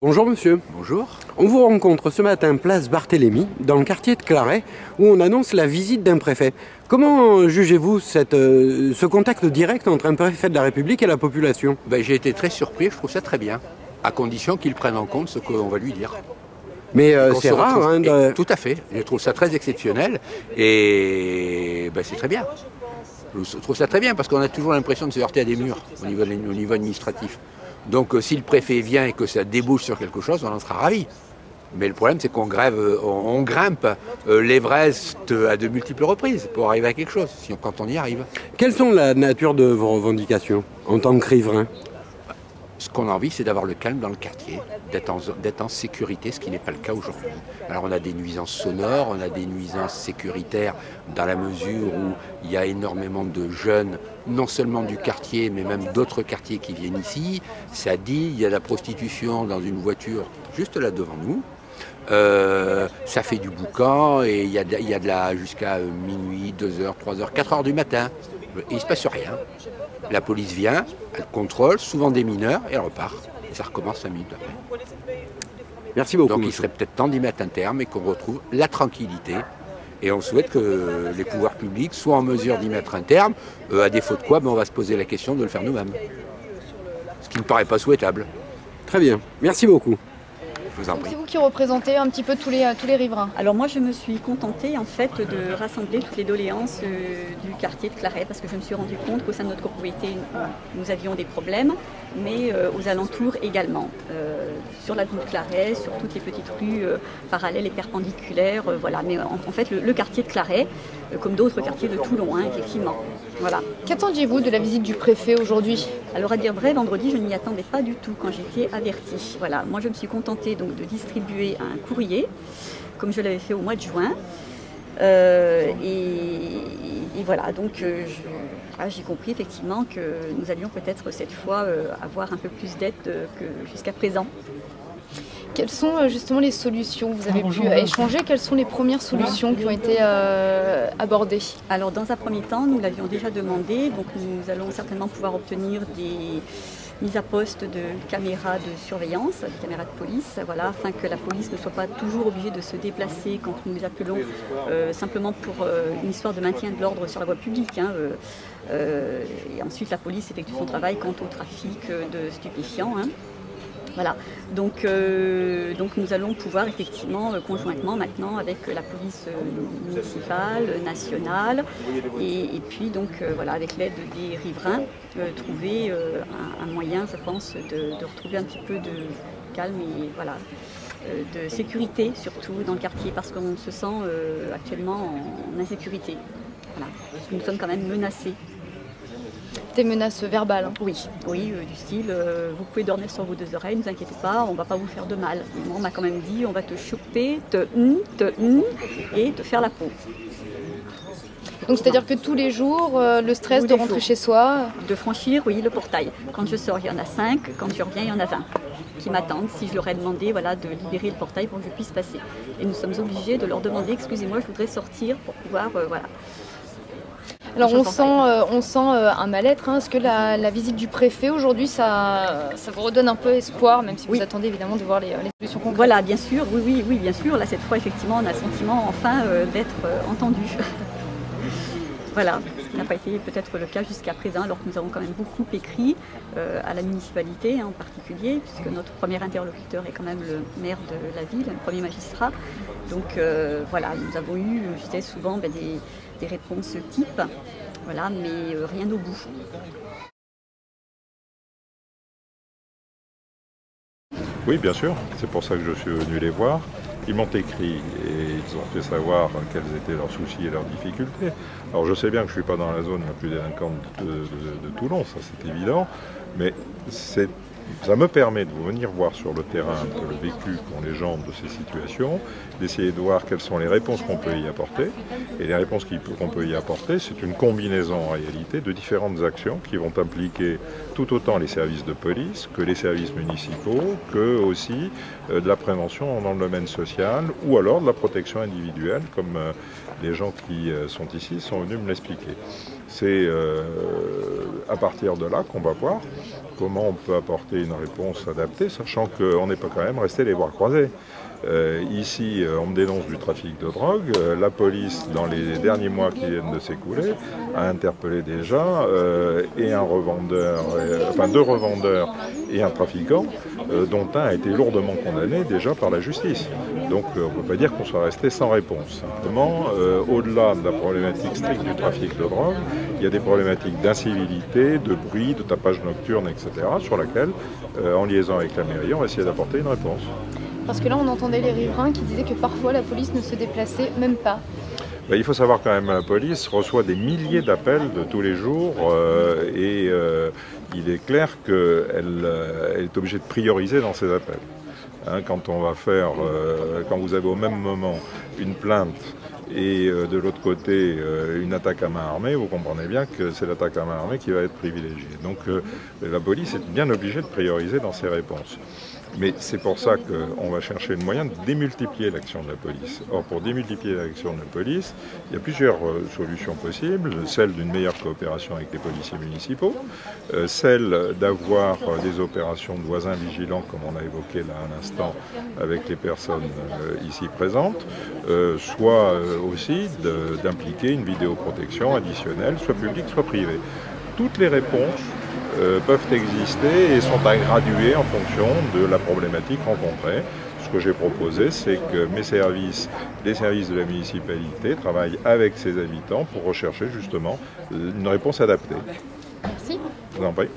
Bonjour monsieur. Bonjour. On vous rencontre ce matin place Barthélemy, dans le quartier de Claret, où on annonce la visite d'un préfet. Comment jugez-vous ce contact direct entre un préfet de la République et la population? J'ai été très surpris, je trouve ça très bien, à condition qu'il prenne en compte ce qu'on va lui dire. Mais c'est rare. Tout à fait, je trouve ça très exceptionnel et c'est très bien. Je trouve ça très bien parce qu'on a toujours l'impression de se heurter à des murs au niveau administratif. Donc si le préfet vient et que ça débouche sur quelque chose, on en sera ravis. Mais le problème, c'est qu'on grimpe l'Everest à de multiples reprises pour arriver à quelque chose, quand on y arrive. Quelles sont la nature de vos revendications en tant que riverain? Ce qu'on a envie, c'est d'avoir le calme dans le quartier, d'être en sécurité, ce qui n'est pas le cas aujourd'hui. Alors on a des nuisances sonores, on a des nuisances sécuritaires dans la mesure où il y a énormément de jeunes, non seulement du quartier, mais même d'autres quartiers qui viennent ici. Ça dit, il y a la prostitution dans une voiture juste là devant nous. Ça fait du boucan et il y a de la jusqu'à minuit, 2h, 3h, 4h du matin. Et il ne se passe rien. La police vient, elle contrôle, souvent des mineurs, et elle repart. Et ça recommence 5 minutes après. Merci beaucoup. Donc il serait peut-être temps d'y mettre un terme et qu'on retrouve la tranquillité. Et on souhaite que les pouvoirs publics soient en mesure d'y mettre un terme. À défaut de quoi, on va se poser la question de le faire nous-mêmes. Ce qui ne paraît pas souhaitable. Très bien. Merci beaucoup. Je vous en prie. C'est vous qui représentez un petit peu tous les riverains. Alors moi je me suis contentée en fait de rassembler toutes les doléances du quartier de Claret parce que je me suis rendu compte qu'au sein de notre copropriété nous avions des problèmes, mais aux alentours également. Sur la rue de Claret, sur toutes les petites rues parallèles et perpendiculaires, voilà. Mais en fait le quartier de Claret, comme d'autres quartiers de Toulon, effectivement. Voilà. Qu'attendiez-vous de la visite du préfet aujourd'hui? Alors à dire vrai, vendredi je n'y attendais pas du tout quand j'étais avertie. Voilà. Moi je me suis contentée donc de distribuer un courrier, comme je l'avais fait au mois de juin. Et voilà, donc j'ai compris effectivement que nous allions peut-être cette fois avoir un peu plus d'aide que jusqu'à présent. Quelles sont justement les solutions? Vous avez pu échanger, quelles sont les premières solutions qui ont été abordées? Alors dans un premier temps, nous l'avions déjà demandé, donc nous allons certainement pouvoir obtenir des mise à poste de caméras de surveillance, des caméras de police, voilà, afin que la police ne soit pas toujours obligée de se déplacer quand nous les appelons simplement pour une histoire de maintien de l'ordre sur la voie publique. Et ensuite la police effectue son travail quant au trafic de stupéfiants. Voilà, donc nous allons pouvoir effectivement conjointement maintenant avec la police municipale, nationale et puis donc voilà, avec l'aide des riverains trouver un moyen, je pense, de retrouver un petit peu de calme et voilà, de sécurité surtout dans le quartier parce qu'on se sent actuellement en insécurité. Voilà, parce que nous sommes quand même menacés. Des menaces verbales. Oui, du style vous pouvez dormir sur vos deux oreilles, ne vous inquiétez pas, on ne va pas vous faire de mal. Et moi, on m'a quand même dit on va te choper, et te faire la peau. Donc c'est-à-dire que tous les jours, le stress de rentrer chez soi? De franchir, oui, le portail. Quand je sors, il y en a 5, quand je reviens, il y en a 20 qui m'attendent si je leur ai demandé voilà, de libérer le portail pour que je puisse passer. Et nous sommes obligés de leur demander excusez-moi, je voudrais sortir pour pouvoir voilà. Alors on sent un mal-être. Est-ce que la visite du préfet aujourd'hui, ça vous redonne un peu espoir, même si vous attendez évidemment de voir les solutions concrètes? Voilà, bien sûr, oui, bien sûr. Là, cette fois, effectivement, on a le sentiment enfin d'être entendu. Voilà, ce qui n'a pas été peut-être le cas jusqu'à présent, alors que nous avons quand même beaucoup écrit à la municipalité en particulier, puisque notre premier interlocuteur est quand même le maire de la ville, le premier magistrat. Donc voilà, nous avons eu, je disais souvent, des réponses types, voilà, mais rien au bout. Oui, bien sûr, c'est pour ça que je suis venu les voir. Ils m'ont écrit et ils ont fait savoir quels étaient leurs soucis et leurs difficultés. Alors je sais bien que je ne suis pas dans la zone la plus délinquante de Toulon, ça c'est évident, mais ça me permet de venir voir sur le terrain un peu le vécu qu'ont les gens de ces situations, d'essayer de voir quelles sont les réponses qu'on peut y apporter. Et les réponses qu'on peut y apporter, c'est une combinaison en réalité de différentes actions qui vont impliquer tout autant les services de police que les services municipaux, que aussi de la prévention dans le domaine social ou alors de la protection individuelle, comme les gens qui sont ici sont venus me l'expliquer. C'est à partir de là qu'on va voir comment on peut apporter une réponse adaptée, sachant qu'on n'est pas quand même resté les bras croisés. Ici, on me dénonce du trafic de drogue. La police, dans les derniers mois qui viennent de s'écouler, a interpellé déjà et un revendeur, enfin 2 revendeurs et un trafiquant, dont un a été lourdement condamné déjà par la justice. Donc on ne peut pas dire qu'on soit resté sans réponse. Simplement, au-delà de la problématique stricte du trafic de drogue, il y a des problématiques d'incivilité, de bruit, de tapage nocturne, etc., sur laquelle, en liaison avec la mairie, on va essayer d'apporter une réponse. Parce que là, on entendait les riverains qui disaient que parfois la police ne se déplaçait même pas. Il faut savoir quand même que la police reçoit des milliers d'appels de tous les jours et il est clair qu'elle est obligée de prioriser dans ses appels. Quand on va faire, quand vous avez au même moment une plainte et de l'autre côté une attaque à main armée, vous comprenez bien que c'est l'attaque à main armée qui va être privilégiée. Donc la police est bien obligée de prioriser dans ses réponses. Mais c'est pour ça qu'on va chercher le moyen de démultiplier l'action de la police. Or, pour démultiplier l'action de la police, il y a plusieurs solutions possibles. Celle d'une meilleure coopération avec les policiers municipaux, celle d'avoir des opérations de voisins vigilants, comme on a évoqué là à l'instant avec les personnes ici présentes, soit aussi d'impliquer une vidéoprotection additionnelle, soit publique, soit privée. Toutes les réponses peuvent exister et sont à graduer en fonction de la problématique rencontrée. Ce que j'ai proposé, c'est que mes services, les services de la municipalité, travaillent avec ses habitants pour rechercher justement une réponse adaptée. Merci. Je vous en prie.